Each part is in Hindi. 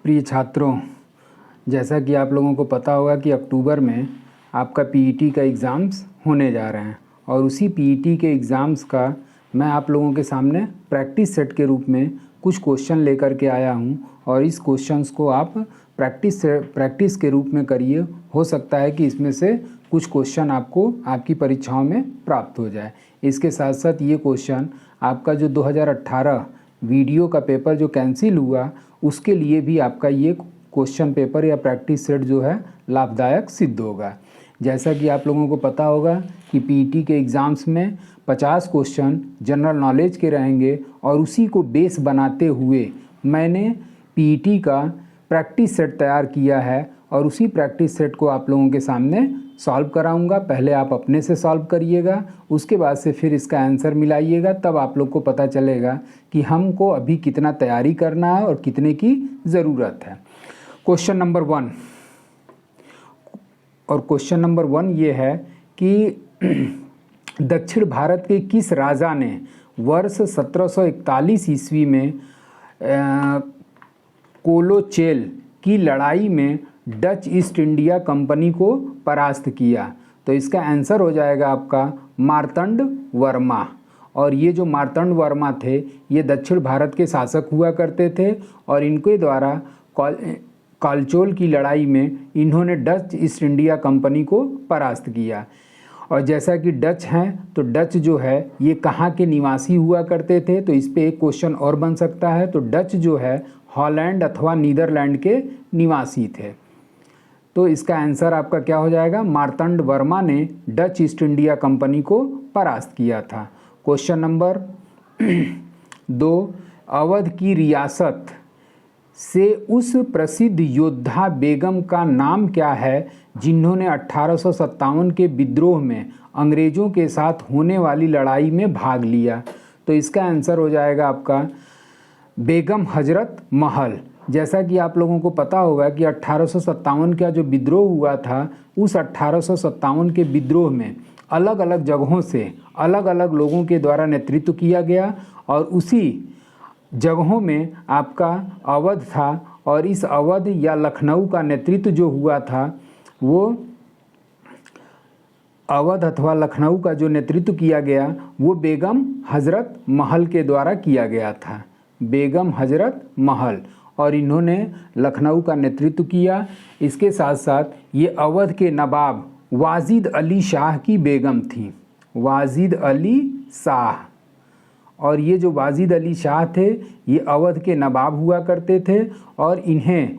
प्रिय छात्रों, जैसा कि आप लोगों को पता होगा कि अक्टूबर में आपका पीईटी का एग्ज़ाम्स होने जा रहे हैं और उसी पीईटी के एग्ज़ाम्स का मैं आप लोगों के सामने प्रैक्टिस सेट के रूप में कुछ क्वेश्चन लेकर के आया हूं और इस क्वेश्चंस को आप प्रैक्टिस के रूप में करिए। हो सकता है कि इसमें से कुछ क्वेश्चन आपको आपकी परीक्षाओं में प्राप्त हो जाए। इसके साथ साथ ये क्वेश्चन आपका जो 2018 वीडियो का पेपर जो कैंसिल हुआ उसके लिए भी आपका ये क्वेश्चन पेपर या प्रैक्टिस सेट जो है लाभदायक सिद्ध होगा। जैसा कि आप लोगों को पता होगा कि पीईटी के एग्ज़ाम्स में 50 क्वेश्चन जनरल नॉलेज के रहेंगे और उसी को बेस बनाते हुए मैंने पीईटी का प्रैक्टिस सेट तैयार किया है और उसी प्रैक्टिस सेट को आप लोगों के सामने सॉल्व कराऊंगा। पहले आप अपने से सॉल्व करिएगा, उसके बाद से फिर इसका आंसर मिलाइएगा, तब आप लोग को पता चलेगा कि हमको अभी कितना तैयारी करना है और कितने की ज़रूरत है। क्वेश्चन नंबर 1 और क्वेश्चन नंबर 1 ये है कि दक्षिण भारत के किस राजा ने वर्ष 1741 ईस्वी में कोलोचेल की लड़ाई में डच ईस्ट इंडिया कंपनी को परास्त किया? तो इसका आंसर हो जाएगा आपका मार्तंड वर्मा। और ये जो मार्तंड वर्मा थे ये दक्षिण भारत के शासक हुआ करते थे और इनके द्वारा कालचोल की लड़ाई में इन्होंने डच ईस्ट इंडिया कंपनी को परास्त किया। और जैसा कि डच हैं तो डच जो है ये कहाँ के निवासी हुआ करते थे? तो इस पे एक क्वेश्चन और बन सकता है। तो डच जो है हॉलैंड अथवा नीदरलैंड के निवासी थे। तो इसका आंसर आपका क्या हो जाएगा? मार्तंड वर्मा ने डच ईस्ट इंडिया कंपनी को परास्त किया था। क्वेश्चन नंबर 2, अवध की रियासत से उस प्रसिद्ध योद्धा बेगम का नाम क्या है जिन्होंने 1857 के विद्रोह में अंग्रेज़ों के साथ होने वाली लड़ाई में भाग लिया? तो इसका आंसर हो जाएगा आपका बेगम हजरत महल। जैसा कि आप लोगों को पता होगा कि 1857 का जो विद्रोह हुआ था उस 1857 के विद्रोह में अलग अलग जगहों से अलग अलग लोगों के द्वारा नेतृत्व किया गया और उसी जगहों में आपका अवध था और इस अवध या लखनऊ का नेतृत्व जो हुआ था वो अवध अथवा लखनऊ का जो नेतृत्व किया गया वो बेगम हजरत महल के द्वारा किया गया था। बेगम हजरत महल, और इन्होंने लखनऊ का नेतृत्व किया। इसके साथ साथ ये अवध के नवाब वाजिद अली शाह की बेगम थी, वाजिद अली शाह। और ये जो वाजिद अली शाह थे ये अवध के नवाब हुआ करते थे और इन्हें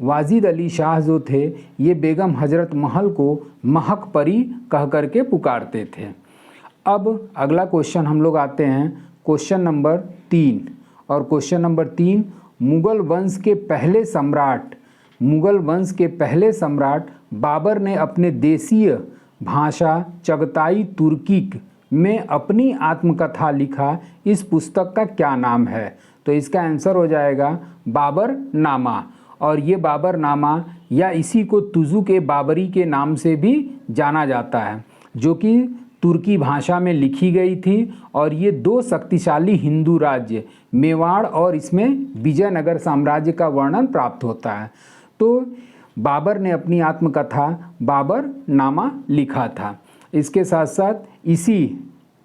वाजिद अली शाह जो थे ये बेगम हजरत महल को महक परी कह करके पुकारते थे। अब अगला क्वेश्चन हम लोग आते हैं क्वेश्चन नंबर 3 और क्वेश्चन नंबर 3, मुगल वंश के पहले सम्राट बाबर ने अपने देशीय भाषा चगताई तुर्किक में अपनी आत्मकथा लिखा, इस पुस्तक का क्या नाम है? तो इसका आंसर हो जाएगा बाबर नामा। और ये बाबर नामा या इसी को तुजु के बाबरी के नाम से भी जाना जाता है, जो कि तुर्की भाषा में लिखी गई थी। और ये 2 शक्तिशाली हिंदू राज्य मेवाड़ और इसमें विजयनगर साम्राज्य का वर्णन प्राप्त होता है। तो बाबर ने अपनी आत्मकथा बाबर नामा लिखा था। इसके साथ साथ इसी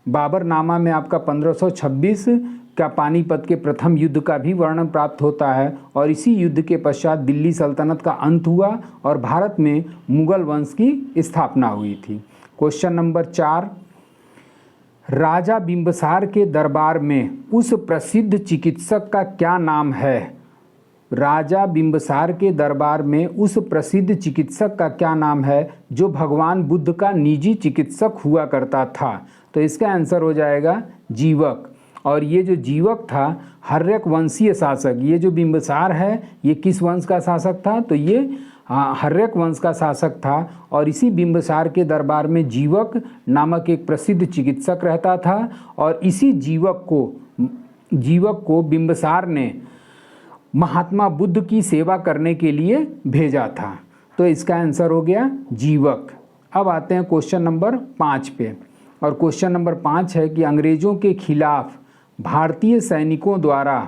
बाबर नामा में आपका 1526 का पानीपत के प्रथम युद्ध का भी वर्णन प्राप्त होता है और इसी युद्ध के पश्चात दिल्ली सल्तनत का अंत हुआ और भारत में मुगल वंश की स्थापना हुई थी। क्वेश्चन नंबर 4, राजा बिंबिसार के दरबार में उस प्रसिद्ध चिकित्सक का क्या नाम है? राजा बिंबिसार के दरबार में उस प्रसिद्ध चिकित्सक का क्या नाम है जो भगवान बुद्ध का निजी चिकित्सक हुआ करता था? तो इसका आंसर हो जाएगा जीवक। और ये जो जीवक था हर्यक वंशीय शासक, ये जो बिंबिसार है ये किस वंश का शासक था? तो ये हर्यक वंश का शासक था और इसी बिंबिसार के दरबार में जीवक नामक एक प्रसिद्ध चिकित्सक रहता था और इसी जीवक को बिंबिसार ने महात्मा बुद्ध की सेवा करने के लिए भेजा था। तो इसका आंसर हो गया जीवक। अब आते हैं क्वेश्चन नंबर 5 पे और क्वेश्चन नंबर 5 है कि अंग्रेज़ों के खिलाफ भारतीय सैनिकों द्वारा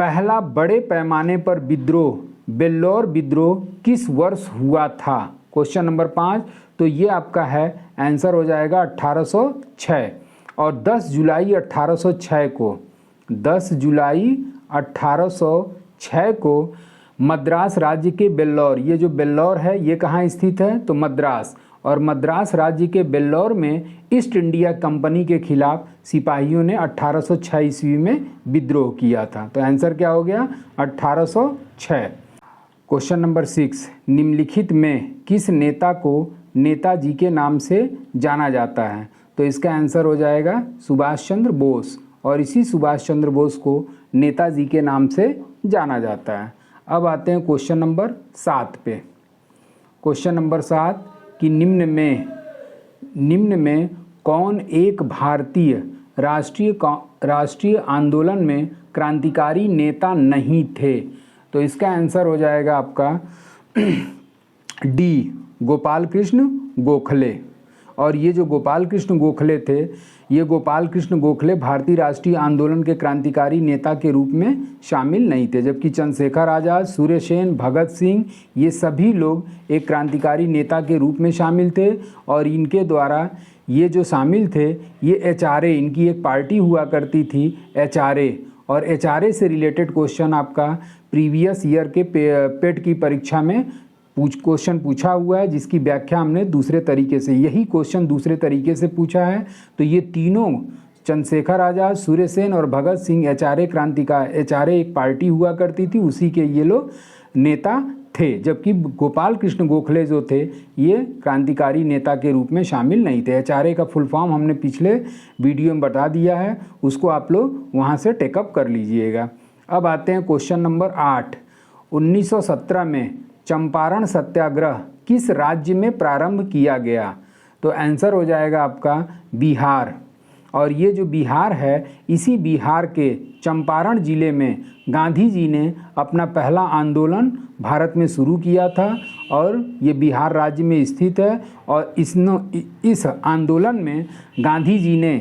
पहला बड़े पैमाने पर विद्रोह बेल्लौर विद्रोह किस वर्ष हुआ था? Question number 5। तो ये आपका है आंसर हो जाएगा 1806। और 10 जुलाई 1806 को 10 जुलाई 1806 को मद्रास राज्य के बेल्लौर, ये जो बेल्लौर है ये कहाँ स्थित है? तो मद्रास। और मद्रास राज्य के बेल्लौर में ईस्ट इंडिया कंपनी के खिलाफ सिपाहियों ने 1806 ईस्वी में विद्रोह किया था। तो आंसर क्या हो गया? 1806। Question number 6। निम्नलिखित में किस नेता को नेताजी के नाम से जाना जाता है? तो इसका आंसर हो जाएगा सुभाष चंद्र बोस। और इसी सुभाष चंद्र बोस को नेताजी के नाम से जाना जाता है। अब आते हैं क्वेश्चन नंबर 7 पे। क्वेश्चन नंबर 7 कि निम्न में कौन एक भारतीय राष्ट्रीय आंदोलन में क्रांतिकारी नेता नहीं थे? तो इसका आंसर हो जाएगा आपका डी, गोपाल कृष्ण गोखले। और ये जो गोपाल कृष्ण गोखले थे, ये गोपाल कृष्ण गोखले भारतीय राष्ट्रीय आंदोलन के क्रांतिकारी नेता के रूप में शामिल नहीं थे, जबकि चंद्रशेखर आज़ाद, सूर्य सेन, भगत सिंह ये सभी लोग एक क्रांतिकारी नेता के रूप में शामिल थे। और इनके द्वारा ये जो शामिल थे ये एचआरए, इनकी एक पार्टी हुआ करती थी एचआरए। और एचआरए से रिलेटेड क्वेश्चन आपका प्रीवियस ईयर के पेट की परीक्षा में क्वेश्चन पूछा हुआ है, जिसकी व्याख्या हमने दूसरे तरीके से, यही क्वेश्चन दूसरे तरीके से पूछा है। तो ये तीनों चंद्रशेखर आज़ाद, सूर्य सेन और भगत सिंह एचआरए एक पार्टी हुआ करती थी, उसी के ये लोग नेता थे। जबकि गोपाल कृष्ण गोखले जो थे ये क्रांतिकारी नेता के रूप में शामिल नहीं थे। एचआरए का फुल फॉर्म हमने पिछले वीडियो में बता दिया है, उसको आप लोग वहाँ से टेकअप कर लीजिएगा। अब आते हैं क्वेश्चन नंबर 8। 1917 में चंपारण सत्याग्रह किस राज्य में प्रारंभ किया गया? तो आंसर हो जाएगा आपका बिहार। और ये जो बिहार है, इसी बिहार के चंपारण जिले में गांधी जी ने अपना पहला आंदोलन भारत में शुरू किया था। और ये बिहार राज्य में स्थित है। और इस आंदोलन में गांधी जी ने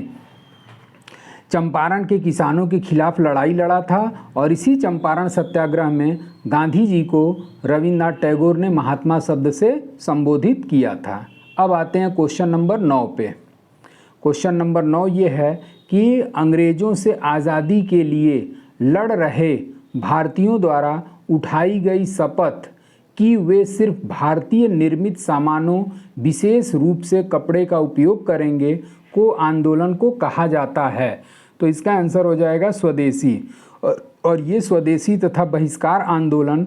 चंपारण के किसानों के खिलाफ लड़ाई लड़ा था। और इसी चंपारण सत्याग्रह में गांधी जी को रविन्द्रनाथ टैगोर ने महात्मा शब्द से संबोधित किया था। अब आते हैं क्वेश्चन नंबर 9 पे। क्वेश्चन नंबर 9 ये है कि अंग्रेज़ों से आज़ादी के लिए लड़ रहे भारतीयों द्वारा उठाई गई शपथ कि वे सिर्फ भारतीय निर्मित सामानों, विशेष रूप से कपड़े का उपयोग करेंगे, को आंदोलन को कहा जाता है? तो इसका आंसर हो जाएगा स्वदेशी। और ये स्वदेशी तथा बहिष्कार आंदोलन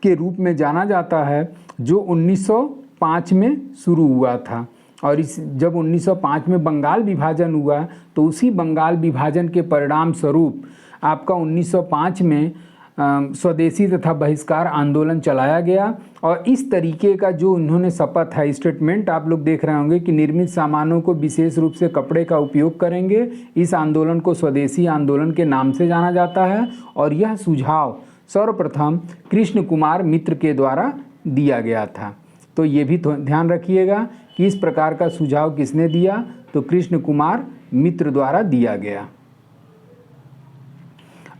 के रूप में जाना जाता है, जो 1905 में शुरू हुआ था। और जब 1905 में बंगाल विभाजन हुआ, तो उसी बंगाल विभाजन के परिणाम स्वरूप आपका 1905 में स्वदेशी तथा बहिष्कार आंदोलन चलाया गया। और इस तरीके का जो उन्होंने शपथ है, स्टेटमेंट आप लोग देख रहे होंगे कि निर्मित सामानों को विशेष रूप से कपड़े का उपयोग करेंगे, इस आंदोलन को स्वदेशी आंदोलन के नाम से जाना जाता है। और यह सुझाव सर्वप्रथम कृष्ण कुमार मित्र के द्वारा दिया गया था। तो ये भी ध्यान रखिएगा कि इस प्रकार का सुझाव किसने दिया? तो कृष्ण कुमार मित्र द्वारा दिया गया।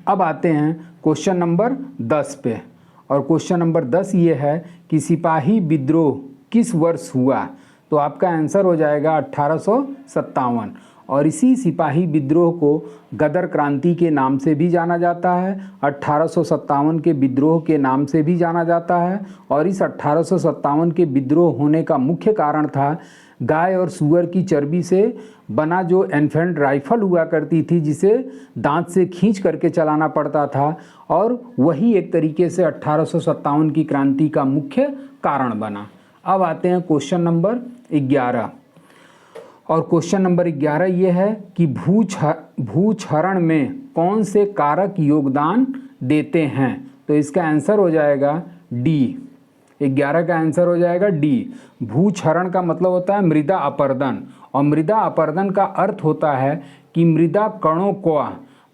अब आते हैं क्वेश्चन नंबर 10 पे। और क्वेश्चन नंबर 10 ये है कि सिपाही विद्रोह किस वर्ष हुआ? तो आपका आंसर हो जाएगा 1857। और इसी सिपाही विद्रोह को गदर क्रांति के नाम से भी जाना जाता है, 1857 के विद्रोह के नाम से भी जाना जाता है। और इस 1857 के विद्रोह होने का मुख्य कारण था गाय और सूअर की चर्बी से बना जो एन्फेंट राइफल हुआ करती थी, जिसे दांत से खींच करके चलाना पड़ता था। और वही एक तरीके से 1857 की क्रांति का मुख्य कारण बना। अब आते हैं क्वेश्चन नंबर 11। और क्वेश्चन नंबर 11 ये है कि भूक्षरण में कौन से कारक योगदान देते हैं? तो इसका आंसर हो जाएगा डी। 11 का आंसर हो जाएगा डी। भूक्षरण का मतलब होता है मृदा अपरदन। और मृदा अपरदन का अर्थ होता है कि मृदा कणों को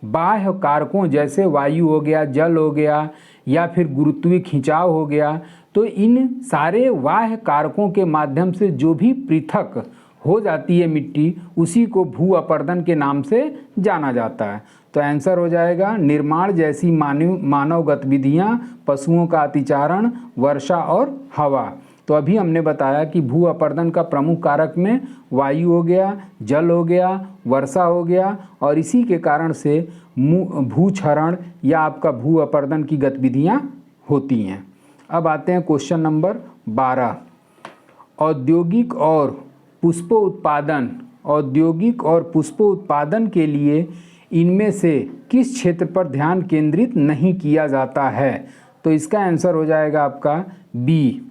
बाह्य कारकों जैसे वायु हो गया, जल हो गया, या फिर गुरुत्वीय खिंचाव हो गया, तो इन सारे बाह्य कारकों के माध्यम से जो भी पृथक हो जाती है मिट्टी, उसी को भू अपरदन के नाम से जाना जाता है। तो आंसर हो जाएगा निर्माण जैसी मानव गतिविधियां, पशुओं का अतिचारण, वर्षा और हवा। तो अभी हमने बताया कि भू अपरदन का प्रमुख कारक में वायु हो गया, जल हो गया, वर्षा हो गया, और इसी के कारण से भूक्षरण या आपका भू अपरदन की गतिविधियां होती हैं। अब आते हैं क्वेश्चन नंबर 12। औद्योगिक और पुष्पोत्पादन के लिए इनमें से किस क्षेत्र पर ध्यान केंद्रित नहीं किया जाता है? तो इसका आंसर हो जाएगा आपका बी।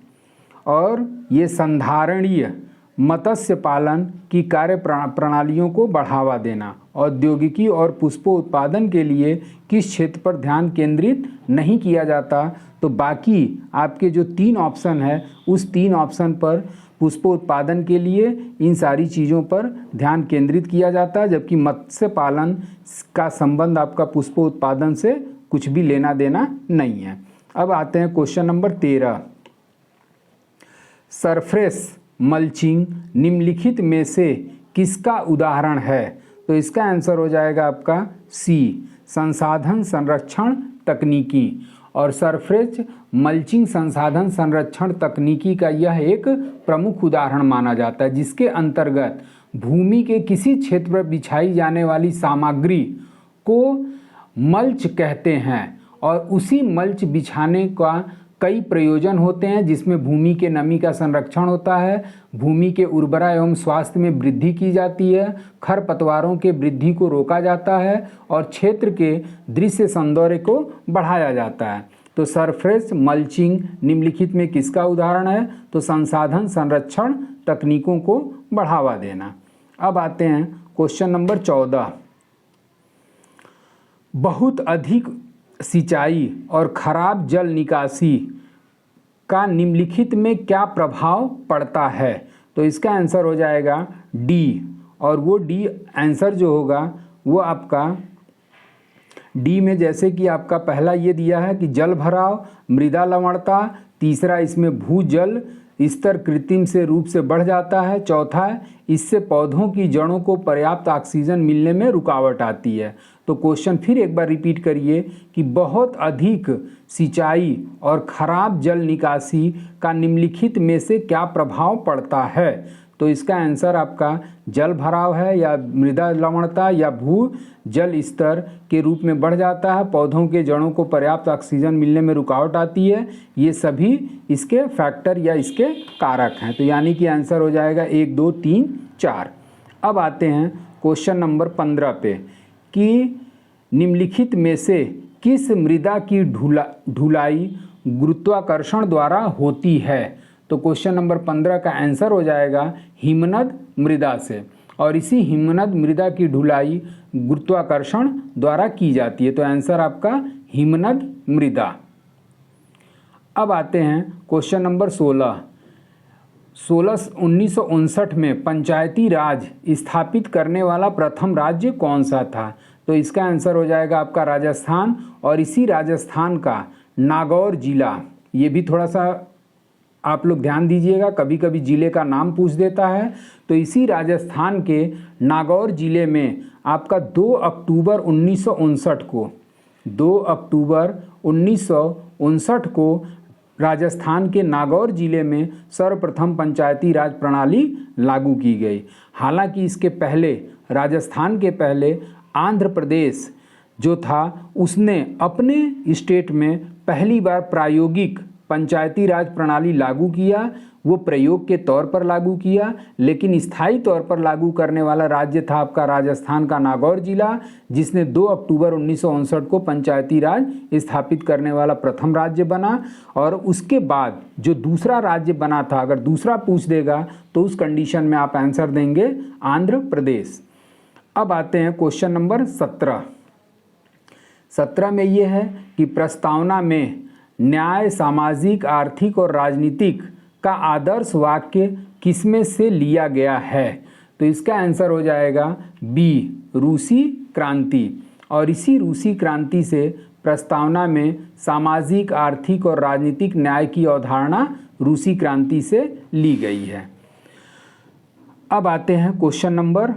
और ये संधारणीय मत्स्य पालन की कार्य प्रणालियों को बढ़ावा देना। औद्योगिकी और पुष्पोत्पादन के लिए किस क्षेत्र पर ध्यान केंद्रित नहीं किया जाता? तो बाकी आपके जो 3 ऑप्शन है उस 3 ऑप्शन पर पुष्पोत्पादन के लिए इन सारी चीज़ों पर ध्यान केंद्रित किया जाता है, जबकि मत्स्य पालन का संबंध आपका पुष्पोत्पादन से कुछ भी लेना देना नहीं है। अब आते हैं क्वेश्चन नंबर 13। सरफेस मल्चिंग निम्नलिखित में से किसका उदाहरण है? तो इसका आंसर हो जाएगा आपका सी, संसाधन संरक्षण तकनीकी। और सरफेस मल्चिंग संसाधन संरक्षण तकनीकी का यह एक प्रमुख उदाहरण माना जाता है, जिसके अंतर्गत भूमि के किसी क्षेत्र पर बिछाई जाने वाली सामग्री को मल्च कहते हैं। और उसी मल्च बिछाने का कई प्रयोजन होते हैं, जिसमें भूमि के नमी का संरक्षण होता है, भूमि के उर्वरा एवं स्वास्थ्य में वृद्धि की जाती है, खरपतवारों के वृद्धि को रोका जाता है और क्षेत्र के दृश्य सौंदर्य को बढ़ाया जाता है। तो सरफेस मल्चिंग निम्नलिखित में किसका उदाहरण है? तो संसाधन संरक्षण तकनीकों को बढ़ावा देना। अब आते हैं क्वेश्चन नंबर 14। बहुत अधिक सिंचाई और खराब जल निकासी का निम्नलिखित में क्या प्रभाव पड़ता है? तो इसका आंसर हो जाएगा डी। और वो डी आंसर जो होगा वो आपका डी में जैसे कि आपका पहला ये दिया है कि जल भराव, मृदा लवणता, तीसरा इसमें भूजल स्तर कृत्रिम से रूप से बढ़ जाता है, चौथा इससे पौधों की जड़ों को पर्याप्त ऑक्सीजन मिलने में रुकावट आती है। तो क्वेश्चन फिर एक बार रिपीट करिए कि बहुत अधिक सिंचाई और खराब जल निकासी का निम्नलिखित में से क्या प्रभाव पड़ता है? तो इसका आंसर आपका जल भराव है, या मृदा लवणता, या भू जल स्तर के रूप में बढ़ जाता है, पौधों के जड़ों को पर्याप्त ऑक्सीजन मिलने में रुकावट आती है। ये सभी इसके फैक्टर या इसके कारक हैं। तो यानी कि आंसर हो जाएगा 1, 2, 3, 4। अब आते हैं क्वेश्चन नंबर 15 पे कि निम्नलिखित में से किस मृदा की ढुलाई गुरुत्वाकर्षण द्वारा होती है? तो क्वेश्चन नंबर 15 का आंसर हो जाएगा हिमनद मृदा से। और इसी हिमनद मृदा की ढुलाई गुरुत्वाकर्षण द्वारा की जाती है। तो आंसर आपका हिमनद मृदा। अब आते हैं क्वेश्चन नंबर 16। 1959 में पंचायती राज स्थापित करने वाला प्रथम राज्य कौन सा था? तो इसका आंसर हो जाएगा आपका राजस्थान। और इसी राजस्थान का नागौर जिला, ये भी थोड़ा सा आप लोग ध्यान दीजिएगा, कभी कभी ज़िले का नाम पूछ देता है। तो इसी राजस्थान के नागौर ज़िले में आपका 2 अक्टूबर 1959 को राजस्थान के नागौर ज़िले में सर्वप्रथम पंचायती राज प्रणाली लागू की गई। हालांकि इसके पहले राजस्थान के पहले आंध्र प्रदेश जो था उसने अपने स्टेट में पहली बार प्रायोगिक पंचायती राज प्रणाली लागू किया। वो प्रयोग के तौर पर लागू किया, लेकिन स्थायी तौर पर लागू करने वाला राज्य था आपका राजस्थान का नागौर जिला, जिसने 2 अक्टूबर 1959 को पंचायती राज स्थापित करने वाला प्रथम राज्य बना। और उसके बाद जो दूसरा राज्य बना था, अगर दूसरा पूछ देगा तो उस कंडीशन में आप आंसर देंगे आंध्र प्रदेश। अब आते हैं क्वेश्चन नंबर 17। 17 में ये है कि प्रस्तावना में न्याय, सामाजिक, आर्थिक और राजनीतिक का आदर्श वाक्य किसमें से लिया गया है? तो इसका आंसर हो जाएगा बी, रूसी क्रांति। और इसी रूसी क्रांति से प्रस्तावना में सामाजिक, आर्थिक और राजनीतिक न्याय की अवधारणा रूसी क्रांति से ली गई है। अब आते हैं क्वेश्चन नंबर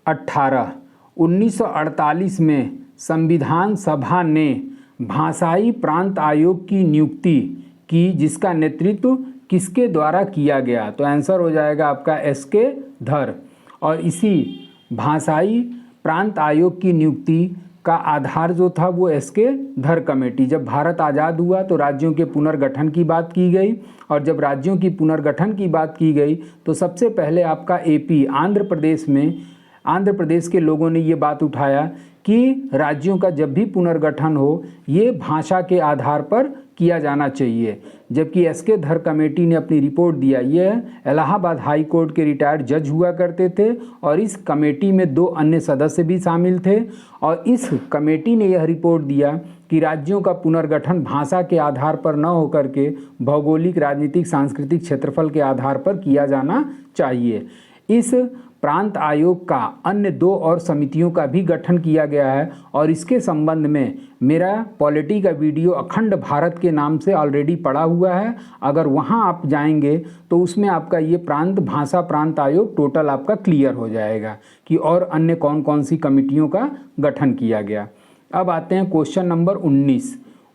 18। 1948 में संविधान सभा ने भाषाई प्रांत आयोग की नियुक्ति की, जिसका नेतृत्व किसके द्वारा किया गया? तो आंसर हो जाएगा आपका एस.के. धर। और इसी भाषाई प्रांत आयोग की नियुक्ति का आधार जो था वो एस.के. धर कमेटी। जब भारत आज़ाद हुआ तो राज्यों के पुनर्गठन की बात की गई, और जब राज्यों की पुनर्गठन की बात की गई तो सबसे पहले आपका एपी आंध्र प्रदेश के लोगों ने ये बात उठाया कि राज्यों का जब भी पुनर्गठन हो ये भाषा के आधार पर किया जाना चाहिए। जबकि एस.के. धर कमेटी ने अपनी रिपोर्ट दिया। ये इलाहाबाद हाई कोर्ट के रिटायर्ड जज हुआ करते थे और इस कमेटी में 2 अन्य सदस्य भी शामिल थे, और इस कमेटी ने यह रिपोर्ट दिया कि राज्यों का पुनर्गठन भाषा के आधार पर न होकर के भौगोलिक, राजनीतिक, सांस्कृतिक क्षेत्रफल के आधार पर किया जाना चाहिए। इस प्रांत आयोग का अन्य 2 और समितियों का भी गठन किया गया है, और इसके संबंध में मेरा पॉलिटी का वीडियो अखंड भारत के नाम से ऑलरेडी पड़ा हुआ है। अगर वहां आप जाएंगे तो उसमें आपका ये भाषा प्रांत आयोग टोटल आपका क्लियर हो जाएगा कि और अन्य कौन कौन सी कमिटियों का गठन किया गया। अब आते हैं क्वेश्चन नंबर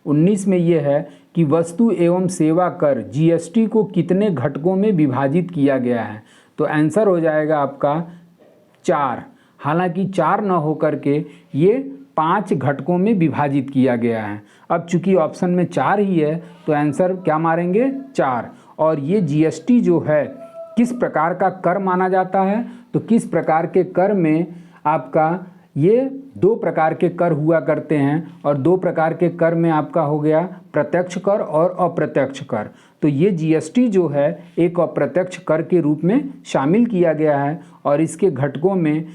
19 में ये है कि वस्तु एवं सेवा कर जीएसटी को कितने घटकों में विभाजित किया गया है? तो आंसर हो जाएगा आपका 4। हालांकि 4 न होकर के ये 5 घटकों में विभाजित किया गया है। अब चूंकि ऑप्शन में 4 ही है तो आंसर क्या मारेंगे? 4। और ये जीएसटी जो है किस प्रकार का कर माना जाता है? तो किस प्रकार के कर में आपका ये 2 प्रकार के कर हुआ करते हैं, और 2 प्रकार के कर में आपका हो गया प्रत्यक्ष कर और अप्रत्यक्ष कर। तो ये जीएसटी जो है एक अप्रत्यक्ष कर के रूप में शामिल किया गया है, और इसके घटकों में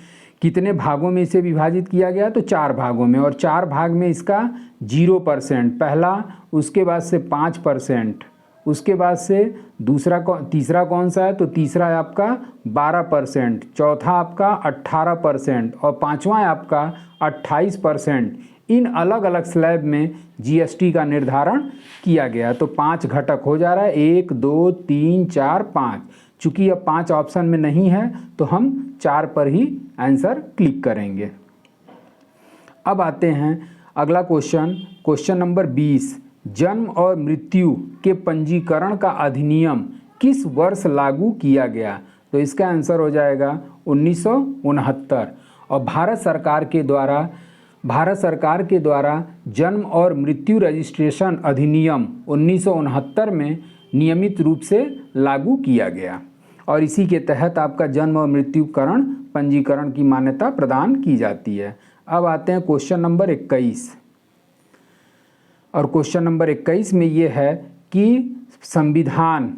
कितने भागों में इसे विभाजित किया गया? तो 4 भागों में, और 4 भाग में इसका 0% पहला, उसके बाद से 5%, उसके बाद से तीसरा कौन सा है? तो तीसरा है आपका 12%, चौथा आपका 18% और 5वां है आपका 28%। इन अलग अलग स्लैब में जीएसटी का निर्धारण किया गया। तो 5 घटक हो जा रहा है, 1 2 3 4 5। चूंकि अब 5 ऑप्शन में नहीं है तो हम 4 पर ही आंसर क्लिक करेंगे। अब आते हैं अगला क्वेश्चन नंबर 20। जन्म और मृत्यु के पंजीकरण का अधिनियम किस वर्ष लागू किया गया? तो इसका आंसर हो जाएगा 1969। और भारत सरकार के द्वारा जन्म और मृत्यु रजिस्ट्रेशन अधिनियम 1969 में नियमित रूप से लागू किया गया, और इसी के तहत आपका जन्म और मृत्युकरण पंजीकरण की मान्यता प्रदान की जाती है। अब आते हैं क्वेश्चन नंबर 21। और क्वेश्चन नंबर 21 में ये है कि संविधान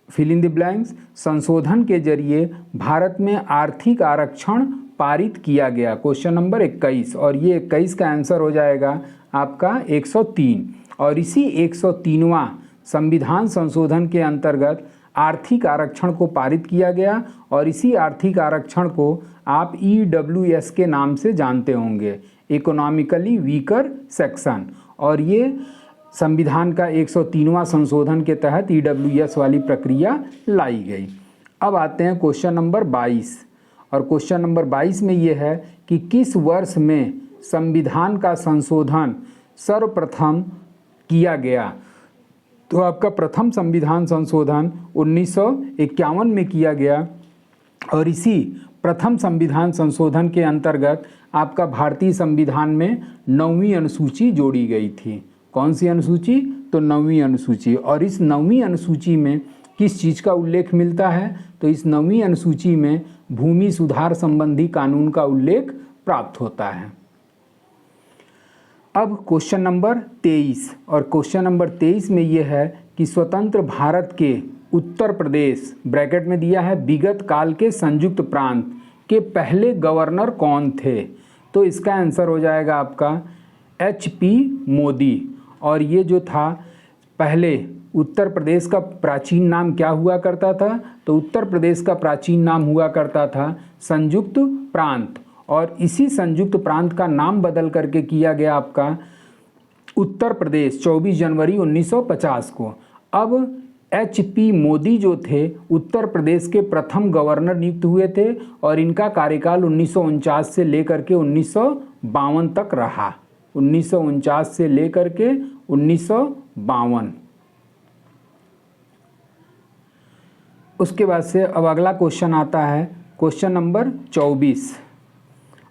फिल इन द ब्लैंक्स संशोधन के जरिए भारत में आर्थिक आरक्षण पारित किया गया। क्वेश्चन नंबर 21, और ये 21 का आंसर हो जाएगा आपका 103। और इसी 103वां संविधान संशोधन के अंतर्गत आर्थिक आरक्षण को पारित किया गया, और इसी आर्थिक आरक्षण को आप EWS के नाम से जानते होंगे, इकोनॉमिकली वीकर सेक्शन। और ये संविधान का 103वां संशोधन के तहत EWS वाली प्रक्रिया लाई गई। अब आते हैं क्वेश्चन नंबर 22। और क्वेश्चन नंबर 22 में ये है कि किस वर्ष में संविधान का संशोधन सर्वप्रथम किया गया? तो आपका प्रथम संविधान संशोधन 1951 में किया गया, और इसी प्रथम संविधान संशोधन के अंतर्गत आपका भारतीय संविधान में 9वीं अनुसूची जोड़ी गई थी। कौन सी अनुसूची? तो 9वीं अनुसूची। और इस 9वीं अनुसूची में किस चीज़ का उल्लेख मिलता है? तो इस 9वीं अनुसूची में भूमि सुधार संबंधी कानून का उल्लेख प्राप्त होता है। अब क्वेश्चन नंबर 23। और क्वेश्चन नंबर 23 में ये है कि स्वतंत्र भारत के उत्तर प्रदेश ब्रैकेट में दिया है विगत काल के संयुक्त प्रांत के पहले गवर्नर कौन थे? तो इसका आंसर हो जाएगा आपका HP मोदी। और ये जो था पहले उत्तर प्रदेश का प्राचीन नाम क्या हुआ करता था? तो उत्तर प्रदेश का प्राचीन नाम हुआ करता था संयुक्त प्रांत, और इसी संयुक्त प्रांत का नाम बदल करके किया गया आपका उत्तर प्रदेश 24 जनवरी 1950 को। अब HP मोदी जो थे उत्तर प्रदेश के प्रथम गवर्नर नियुक्त हुए थे और इनका कार्यकाल 1949 से लेकर के 1952 तक रहा। 1949 से लेकर के 1952। उसके बाद से अब अगला क्वेश्चन आता है क्वेश्चन नंबर 24।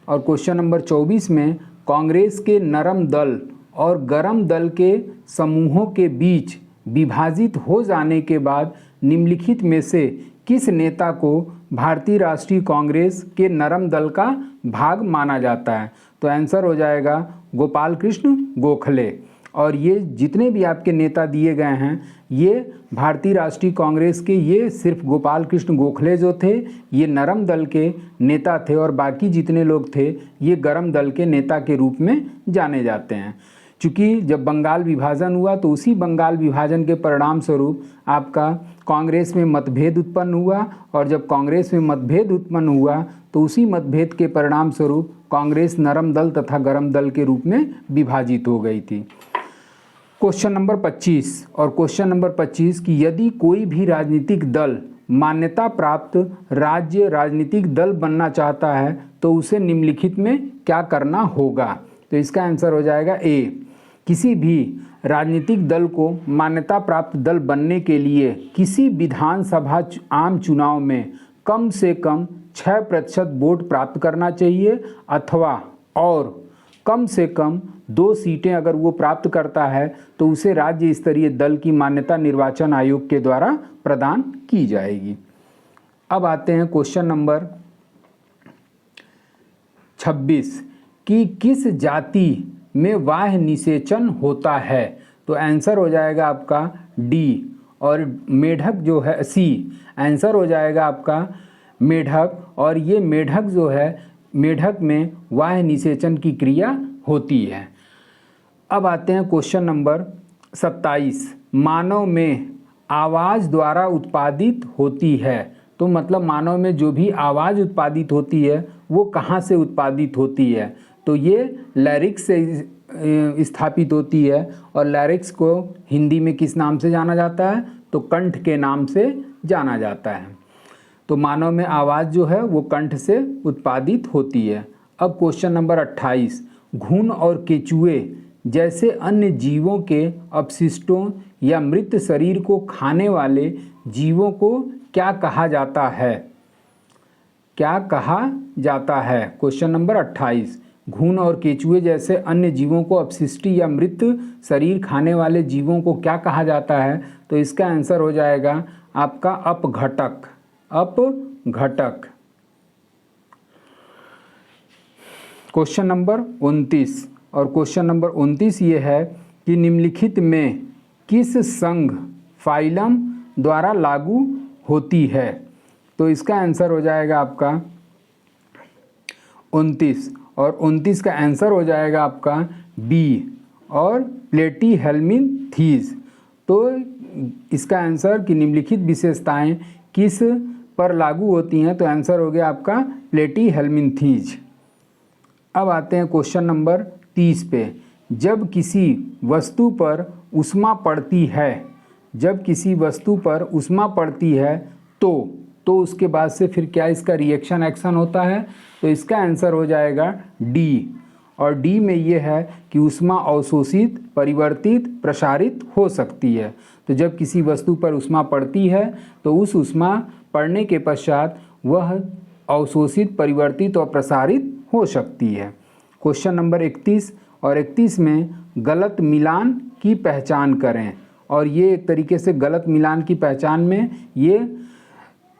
और क्वेश्चन नंबर 24 में कांग्रेस के नरम दल और गरम दल के समूहों के बीच विभाजित हो जाने के बाद निम्नलिखित में से किस नेता को भारतीय राष्ट्रीय कांग्रेस के नरम दल का भाग माना जाता है? तो आंसर हो जाएगा गोपाल कृष्ण गोखले। और ये जितने भी आपके नेता दिए गए हैं ये भारतीय राष्ट्रीय कांग्रेस के, ये सिर्फ गोपाल कृष्ण गोखले जो थे ये नरम दल के नेता थे और बाकी जितने लोग थे ये गरम दल के नेता के रूप में जाने जाते हैं। चूँकि जब बंगाल विभाजन हुआ तो उसी बंगाल विभाजन के परिणाम स्वरूप आपका कांग्रेस में मतभेद उत्पन्न हुआ और जब कांग्रेस में मतभेद उत्पन्न हुआ तो उसी मतभेद के परिणाम स्वरूप कांग्रेस नरम दल तथा गरम दल के रूप में विभाजित हो गई थी। क्वेश्चन नंबर 25 और क्वेश्चन नंबर 25 कि यदि कोई भी राजनीतिक दल मान्यता प्राप्त राज्य राजनीतिक दल बनना चाहता है तो उसे निम्नलिखित में क्या करना होगा? तो इसका आंसर हो जाएगा ए। किसी भी राजनीतिक दल को मान्यता प्राप्त दल बनने के लिए किसी विधानसभा आम चुनाव में कम से कम 6% वोट प्राप्त करना चाहिए अथवा और कम से कम 2 सीटें अगर वो प्राप्त करता है तो उसे राज्य स्तरीय दल की मान्यता निर्वाचन आयोग के द्वारा प्रदान की जाएगी। अब आते हैं क्वेश्चन नंबर 26 कि किस जाति में बाह्य निषेचन होता है? तो आंसर हो जाएगा आपका डी। और मेढक जो है सी। आंसर हो जाएगा आपका मेढक। और ये मेढक जो है मेढक में बाह्य निषेचन की क्रिया होती है। अब आते हैं क्वेश्चन नंबर 27। मानव में आवाज़ द्वारा उत्पादित होती है। तो मतलब मानव में जो भी आवाज़ उत्पादित होती है वो कहाँ से उत्पादित होती है? तो ये लैरिक्स से स्थापित होती है और लैरिक्स को हिंदी में किस नाम से जाना जाता है? तो कंठ के नाम से जाना जाता है। तो मानव में आवाज़ जो है वो कंठ से उत्पादित होती है। अब क्वेश्चन नंबर 28। घुन और केचुए जैसे अन्य जीवों के अपशिष्टों या मृत शरीर को खाने वाले जीवों को क्या कहा जाता है? क्या कहा जाता है? Question number 28। घुन और केचुए जैसे अन्य जीवों को अपशिष्टी या मृत शरीर खाने वाले जीवों को क्या कहा जाता है? तो इसका आंसर हो जाएगा आपका अपघटक। अपघटक। क्वेश्चन नंबर 29 और क्वेश्चन नंबर 29 ये है कि निम्नलिखित में किस संघ फाइलम द्वारा लागू होती है? तो इसका आंसर हो जाएगा आपका 29 और 29 का आंसर हो जाएगा आपका बी और प्लेटीहेल्मिन्थीज। तो इसका आंसर कि निम्नलिखित विशेषताएं किस पर लागू होती हैं? तो आंसर हो गया आपका प्लेटीहेल्मिन्थीज। अब आते हैं क्वेश्चन नंबर 30 पे। जब किसी वस्तु पर ऊष्मा पड़ती है, जब किसी वस्तु पर ऊष्मा पड़ती है तो उसके बाद से फिर क्या इसका रिएक्शन एक्शन होता है? तो इसका आंसर हो जाएगा डी। और डी में ये है कि ऊष्मा अवशोषित, परिवर्तित, प्रसारित हो सकती है। तो जब किसी वस्तु पर ऊष्मा पड़ती है तो उस ऊष्मा पड़ने के पश्चात वह अवशोषित, परिवर्तित और प्रसारित हो सकती है। क्वेश्चन नंबर 31 और 31 में गलत मिलान की पहचान करें। और ये एक तरीके से गलत मिलान की पहचान में ये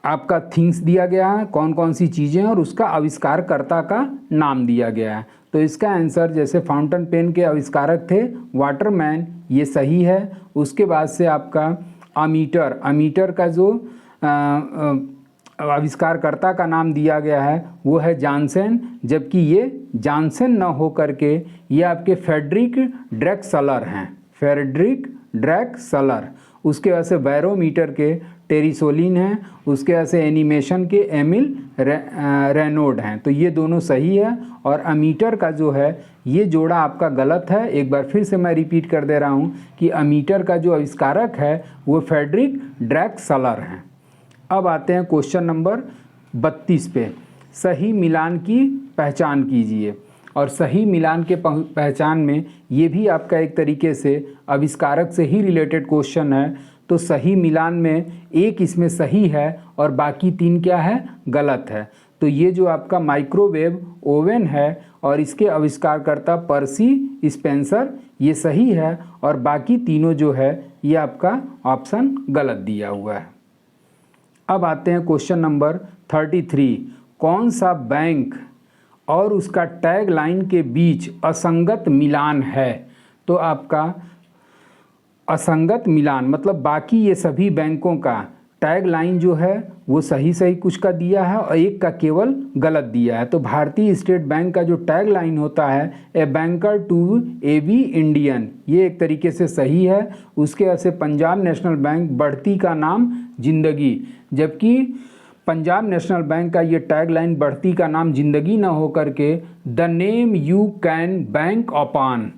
आपका थिंग्स दिया गया है, कौन कौन सी चीज़ें और उसका आविष्कारकर्ता का नाम दिया गया है। तो इसका आंसर जैसे फाउंटेन पेन के आविष्कारक थे वाटरमैन, ये सही है। उसके बाद से आपका अमीटर, अमीटर का जो आविष्कारकर्ता का नाम दिया गया है वो है जॉनसन, जबकि ये जॉनसन न हो करके ये आपके फ्रेडरिक ड्रेक्सलर हैं, फ्रेडरिक ड्रेक्सलर। उसके वजह से बैरोमीटर के टेरिसोलिन हैं, उसके वजह से एनिमेशन के एमिल रेनोड हैं। तो ये दोनों सही है। और अमीटर का जो है ये जोड़ा आपका गलत है। एक बार फिर से मैं रिपीट कर दे रहा हूँ कि अमीटर का जो आविष्कारक है वो फ्रेडरिक ड्रैक्सलर हैं। अब आते हैं क्वेश्चन नंबर 32 पे। सही मिलान की पहचान कीजिए। और सही मिलान के पहचान में ये भी आपका एक तरीके से आविष्कारक से ही रिलेटेड क्वेश्चन है। तो सही मिलान में एक इसमें सही है और बाकी 3 क्या है, गलत है। तो ये जो आपका माइक्रोवेव ओवन है और इसके आविष्कारकर्ता पर्सी स्पेंसर, ये सही है और बाकी तीनों जो है ये आपका ऑप्शन गलत दिया हुआ है। अब आते हैं क्वेश्चन नंबर 33। कौन सा बैंक और उसका टैग लाइन के बीच असंगत मिलान है? तो आपका असंगत मिलान मतलब बाकी ये सभी बैंकों का टैग लाइन जो है वो सही सही कुछ का दिया है और एक का केवल गलत दिया है। तो भारतीय स्टेट बैंक का जो टैग लाइन होता है, a banker to every Indian, ये एक तरीके से सही है। उसके ऐसे पंजाब नेशनल बैंक बढ़ती का नाम जिंदगी, जबकि पंजाब नेशनल बैंक का ये टैग लाइन बढ़ती का नाम जिंदगी ना हो करके the name you can bank upon.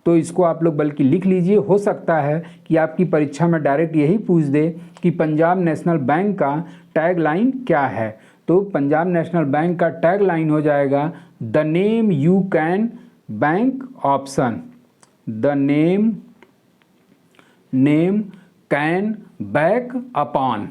तो इसको आप लोग बल्कि लिख लीजिए, हो सकता है कि आपकी परीक्षा में डायरेक्ट यही पूछ दे कि पंजाब नेशनल बैंक का टैग लाइन क्या है। तो पंजाब नेशनल बैंक का टैग लाइन हो जाएगा the name you can bank option, the name can bank upon.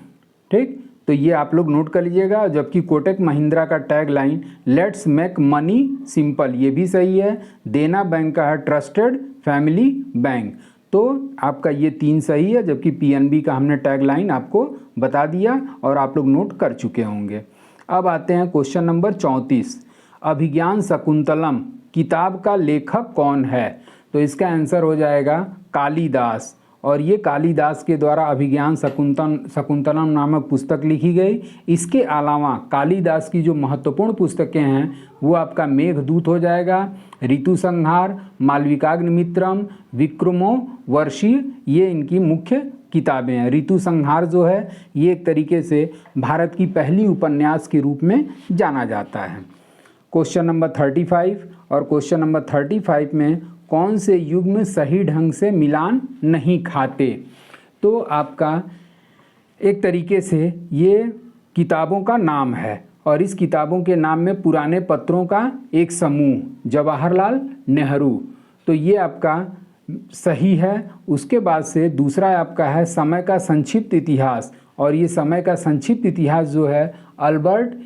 ठीक, तो ये आप लोग नोट कर लीजिएगा। जबकि कोटक महिंद्रा का tag line let's make money simple, ये भी सही है। देना बैंक का है ट्रस्टेड फैमिली बैंक। तो आपका ये 3 सही है, जबकि पीएनबी का हमने टैग लाइन आपको बता दिया और आप लोग नोट कर चुके होंगे। अब आते हैं क्वेश्चन नंबर 34। अभिज्ञान शकुंतलम किताब का लेखक कौन है? तो इसका आंसर हो जाएगा कालिदास। और ये कालिदास के द्वारा अभिज्ञान शकुंतलम नामक पुस्तक लिखी गई। इसके अलावा कालिदास की जो महत्वपूर्ण पुस्तकें हैं वो आपका मेघदूत हो जाएगा, ऋतु संहार, मालविकाग्निमित्रम, विक्रमो वर्षीय, ये इनकी मुख्य किताबें हैं। ऋतु संहार जो है ये एक तरीके से भारत की पहली उपन्यास के रूप में जाना जाता है। क्वेश्चन नंबर 35 और क्वेश्चन नंबर 35 में कौन से युग्म सही ढंग से मिलान नहीं खाते? तो आपका एक तरीके से ये किताबों का नाम है और इस किताबों के नाम में पुराने पत्रों का एक समूह, जवाहरलाल नेहरू, तो ये आपका सही है। उसके बाद से दूसरा आपका है समय का संक्षिप्त इतिहास, और ये समय का संक्षिप्त इतिहास जो है अल्बर्ट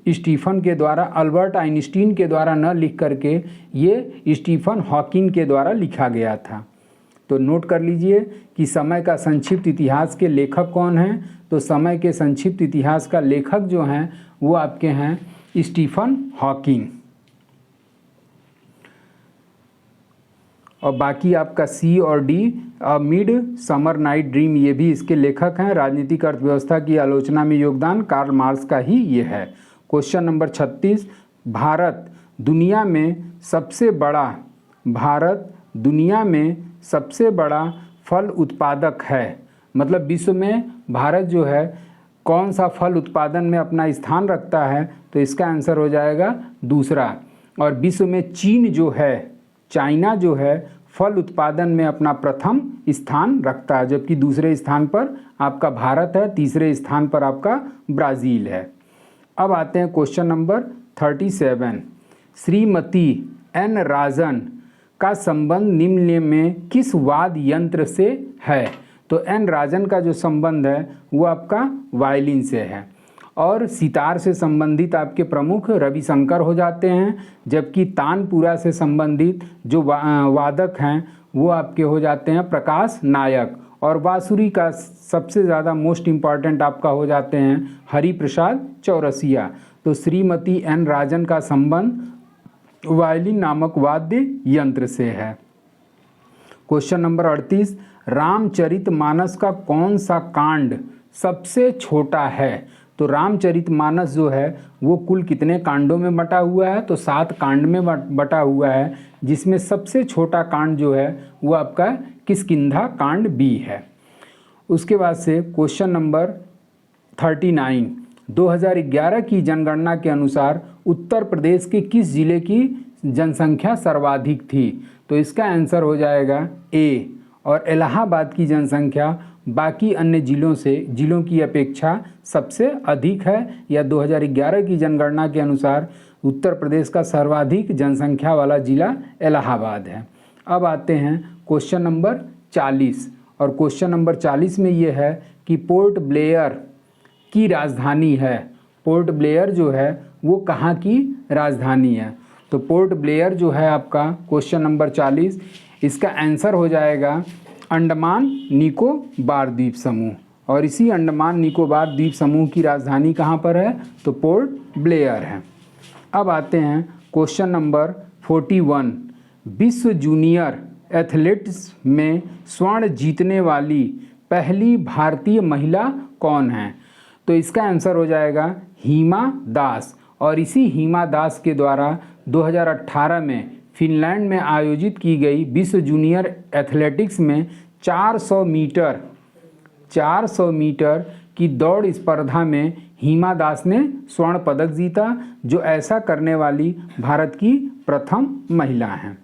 स्टीफन के द्वारा, अल्बर्ट आइंस्टीन के द्वारा न लिख करके ये स्टीफन हॉकिंग के द्वारा लिखा गया था। तो नोट कर लीजिए कि समय का संक्षिप्त इतिहास के लेखक कौन हैं। तो समय के संक्षिप्त इतिहास का लेखक जो हैं वो आपके हैं स्टीफन हॉकिंग। और बाकी आपका सी और D, mid summer night dream, ये भी इसके लेखक हैं। राजनीतिक अर्थव्यवस्था की आलोचना में योगदान कार्ल मार्क्स का ही ये है। Question number 36। भारत दुनिया में सबसे बड़ा फल उत्पादक है। मतलब विश्व में भारत जो है कौन सा फल उत्पादन में अपना स्थान रखता है? तो इसका आंसर हो जाएगा दूसरा। और विश्व में चीन जो है, चाइना जो है फल उत्पादन में अपना प्रथम स्थान रखता है, जबकि दूसरे स्थान पर आपका भारत है, तीसरे स्थान पर आपका ब्राज़ील है। अब आते हैं क्वेश्चन नंबर 37। श्रीमती एन राजन का संबंध निम्न में किस वाद्य यंत्र से है? तो एन राजन का जो संबंध है वो आपका वायलिन से है। और सितार से संबंधित आपके प्रमुख रविशंकर हो जाते हैं, जबकि तानपुरा से संबंधित जो वादक हैं वो आपके हो जाते हैं प्रकाश नायक। और बांसुरी का सबसे ज़्यादा मोस्ट इम्पॉर्टेंट आपका हो जाते हैं हरिप्रसाद चौरसिया। तो श्रीमती एन राजन का संबंध वायलिन नामक वाद्य यंत्र से है। Question number 38। रामचरितमानस का कौन सा कांड सबसे छोटा है? तो रामचरितमानस जो है वो कुल कितने कांडों में बटा हुआ है? तो 7 कांड में बटा हुआ है, जिसमें सबसे छोटा कांड जो है वो आपका किष्किंधा कांड भी है। उसके बाद से क्वेश्चन नंबर 39। 2011 की जनगणना के अनुसार उत्तर प्रदेश के किस जिले की जनसंख्या सर्वाधिक थी? तो इसका आंसर हो जाएगा ए। और इलाहाबाद की जनसंख्या बाकी अन्य जिलों की अपेक्षा सबसे अधिक है। या 2011 की जनगणना के अनुसार उत्तर प्रदेश का सर्वाधिक जनसंख्या वाला जिला इलाहाबाद है। अब आते हैं क्वेश्चन नंबर 40। और क्वेश्चन नंबर 40 में ये है कि पोर्ट ब्लेयर की राजधानी है। पोर्ट ब्लेयर जो है वो कहाँ की राजधानी है? तो पोर्ट ब्लेयर जो है आपका क्वेश्चन नंबर 40, इसका आंसर हो जाएगा अंडमान निकोबार द्वीप समूह। और इसी अंडमान निकोबार द्वीप समूह की राजधानी कहाँ पर है? तो पोर्ट ब्लेयर है। अब आते हैं क्वेश्चन नंबर 41। विश्व जूनियर एथलेटिक्स में स्वर्ण जीतने वाली पहली भारतीय महिला कौन है? तो इसका आंसर हो जाएगा हिमा दास। और इसी हिमा दास के द्वारा 2018 में फिनलैंड में आयोजित की गई विश्व जूनियर एथलेटिक्स में 400 मीटर की दौड़ स्पर्धा में हिमा दास ने स्वर्ण पदक जीता, जो ऐसा करने वाली भारत की प्रथम महिला हैं।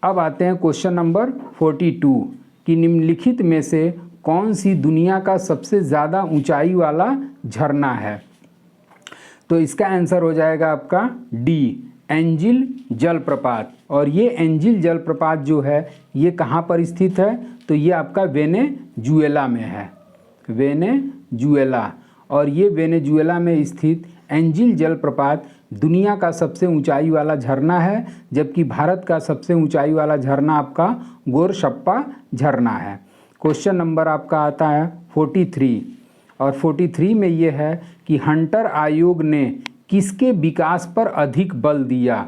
अब आते हैं क्वेश्चन नंबर 42 कि निम्नलिखित में से कौन सी दुनिया का सबसे ज़्यादा ऊंचाई वाला झरना है? तो इसका आंसर हो जाएगा आपका डी, एंजिल जलप्रपात। और ये एंजिल जलप्रपात जो है ये कहाँ पर स्थित है? तो ये आपका वेनेजुएला में है, वेनेजुएला। और ये वेनेजुएला में स्थित एंजिल जलप्रपात दुनिया का सबसे ऊंचाई वाला झरना है, जबकि भारत का सबसे ऊंचाई वाला झरना आपका गोरशप्पा झरना है। क्वेश्चन नंबर आपका आता है 43। और 43 में ये है कि हंटर आयोग ने किसके विकास पर अधिक बल दिया?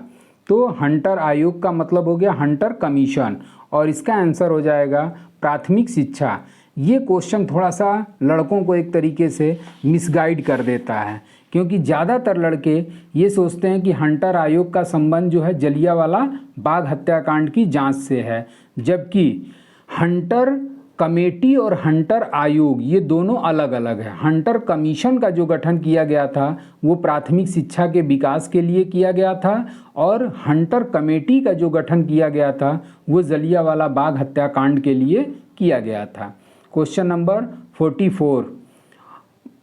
तो हंटर आयोग का मतलब हो गया हंटर कमीशन। और इसका आंसर हो जाएगा प्राथमिक शिक्षा। ये क्वेश्चन थोड़ा सा लड़कों को एक तरीके से मिसगाइड कर देता है, क्योंकि ज़्यादातर लड़के ये सोचते हैं कि हंटर आयोग का संबंध जो है जलियांवाला बाग हत्याकांड की जांच से है, जबकि हंटर कमेटी और हंटर आयोग ये दोनों अलग अलग है। हंटर कमीशन का जो गठन किया गया था वो प्राथमिक शिक्षा के विकास के लिए किया गया था, और हंटर कमेटी का जो गठन किया गया था वो जलियांवाला बाग हत्याकांड के लिए किया गया था। Question number 44।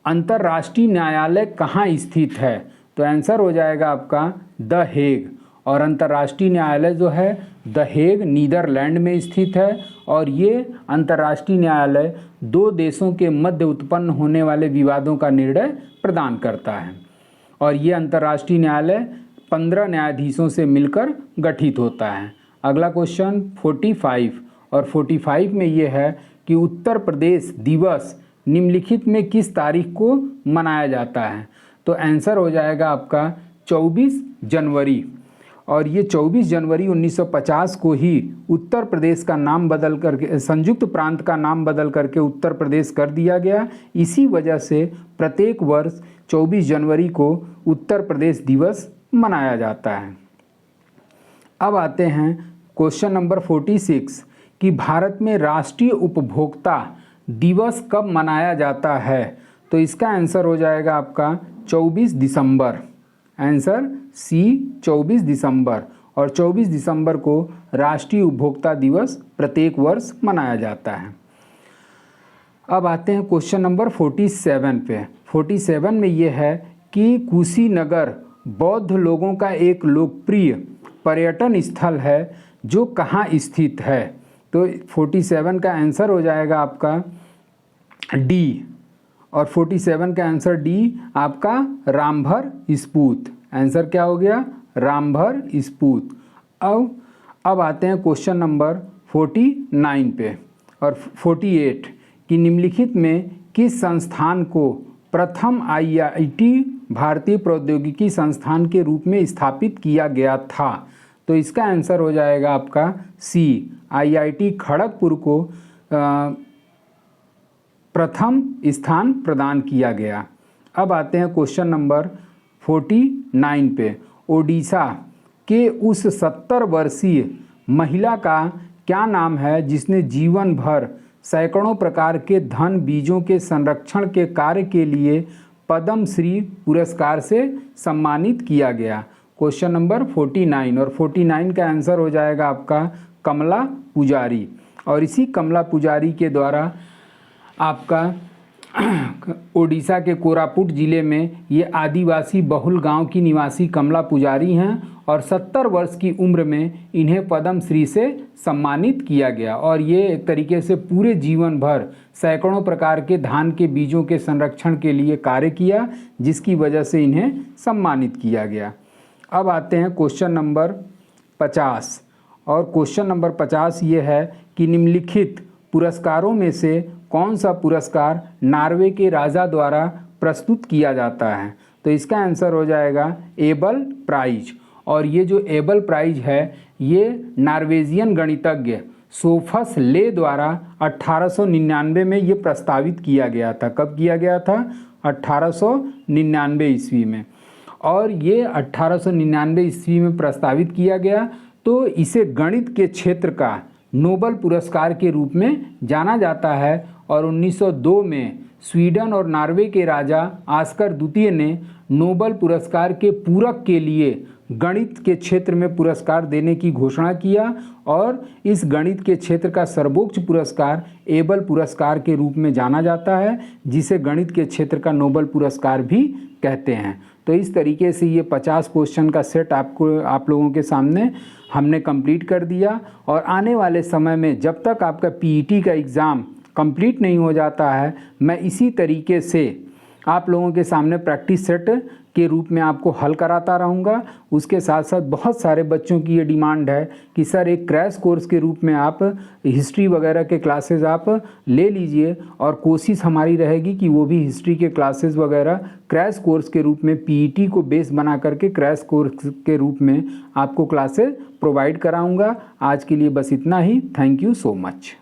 अंतर्राष्ट्रीय न्यायालय कहाँ स्थित है? तो आंसर हो जाएगा आपका द हेग। और अंतर्राष्ट्रीय न्यायालय जो है द हेग नीदरलैंड में स्थित है। और ये अंतर्राष्ट्रीय न्यायालय दो देशों के मध्य उत्पन्न होने वाले विवादों का निर्णय प्रदान करता है। और ये अंतर्राष्ट्रीय न्यायालय 15 न्यायाधीशों से मिलकर गठित होता है। अगला क्वेश्चन 45। और 45 में ये है कि उत्तर प्रदेश दिवस निम्नलिखित में किस तारीख को मनाया जाता है? तो आंसर हो जाएगा आपका 24 जनवरी। और ये 24 जनवरी 1950 को ही उत्तर प्रदेश का नाम बदल करके संयुक्त प्रांत का नाम बदल करके उत्तर प्रदेश कर दिया गया। इसी वजह से प्रत्येक वर्ष 24 जनवरी को उत्तर प्रदेश दिवस मनाया जाता है। अब आते हैं क्वेश्चन नंबर 46 कि भारत में राष्ट्रीय उपभोक्ता दिवस कब मनाया जाता है? तो इसका आंसर हो जाएगा आपका 24 दिसंबर। आंसर सी 24 दिसंबर। और 24 दिसंबर को राष्ट्रीय उपभोक्ता दिवस प्रत्येक वर्ष मनाया जाता है। अब आते हैं क्वेश्चन नंबर 47 पे। 47 में ये है कि कुशीनगर बौद्ध लोगों का एक लोकप्रिय पर्यटन स्थल है जो कहाँ स्थित है? तो 47 का आंसर हो जाएगा आपका डी। और 47 का आंसर डी आपका रामभर स्पूत। आंसर क्या हो गया? रामभर स्पूत। अब आते हैं क्वेश्चन नंबर 49 पे। और 48 कि निम्नलिखित में किस संस्थान को प्रथम IIT भारतीय प्रौद्योगिकी संस्थान के रूप में स्थापित किया गया था? तो इसका आंसर हो जाएगा आपका सी, IIT खड़गपुर को प्रथम स्थान प्रदान किया गया। अब आते हैं क्वेश्चन नंबर 49 पे। ओडिशा के उस 70 वर्षीय महिला का क्या नाम है जिसने जीवन भर सैकड़ों प्रकार के धन बीजों के संरक्षण के कार्य के लिए पद्म श्री पुरस्कार से सम्मानित किया गया? क्वेश्चन नंबर 49, और 49 का आंसर हो जाएगा आपका कमला पुजारी। और इसी कमला पुजारी के द्वारा आपका ओडिशा के कोरापुट ज़िले में ये आदिवासी बहुल गांव की निवासी कमला पुजारी हैं और 70 वर्ष की उम्र में इन्हें पद्म श्री से सम्मानित किया गया। और ये एक तरीके से पूरे जीवन भर सैकड़ों प्रकार के धान के बीजों के संरक्षण के लिए कार्य किया, जिसकी वजह से इन्हें सम्मानित किया गया। अब आते हैं क्वेश्चन नंबर 50, और क्वेश्चन नंबर 50 ये है कि निम्नलिखित पुरस्कारों में से कौन सा पुरस्कार नॉर्वे के राजा द्वारा प्रस्तुत किया जाता है। तो इसका आंसर हो जाएगा एबल प्राइज। और ये जो एबल प्राइज है ये नॉर्वेजियन गणितज्ञ सोफस ले द्वारा 1899 में ये प्रस्तावित किया गया था। कब किया गया था? 1899 ईस्वी में। और ये 1899 ईस्वी में प्रस्तावित किया गया, तो इसे गणित के क्षेत्र का नोबल पुरस्कार के रूप में जाना जाता है। और 1902 में स्वीडन और नॉर्वे के राजा आस्कर द्वितीय ने नोबल पुरस्कार के पूरक के लिए गणित के क्षेत्र में पुरस्कार देने की घोषणा किया, और इस गणित के क्षेत्र का सर्वोच्च पुरस्कार एबल पुरस्कार के रूप में जाना जाता है, जिसे गणित के क्षेत्र का नोबल पुरस्कार भी कहते हैं। तो इस तरीके से ये 50 क्वेश्चन का सेट आप लोगों के सामने हमने कंप्लीट कर दिया। और आने वाले समय में जब तक आपका पीईटी का एग्ज़ाम कंप्लीट नहीं हो जाता है, मैं इसी तरीके से आप लोगों के सामने प्रैक्टिस सेट के रूप में आपको हल कराता रहूँगा। उसके साथ साथ बहुत सारे बच्चों की ये डिमांड है कि सर एक क्रैश कोर्स के रूप में आप हिस्ट्री वगैरह के क्लासेस आप ले लीजिए, और कोशिश हमारी रहेगी कि वो भी हिस्ट्री के क्लासेस वगैरह क्रैश कोर्स के रूप में पीईटी को बेस बना करके क्रैश कोर्स के रूप में आपको क्लासेस प्रोवाइड कराऊँगा। आज के लिए बस इतना ही। Thank you so much.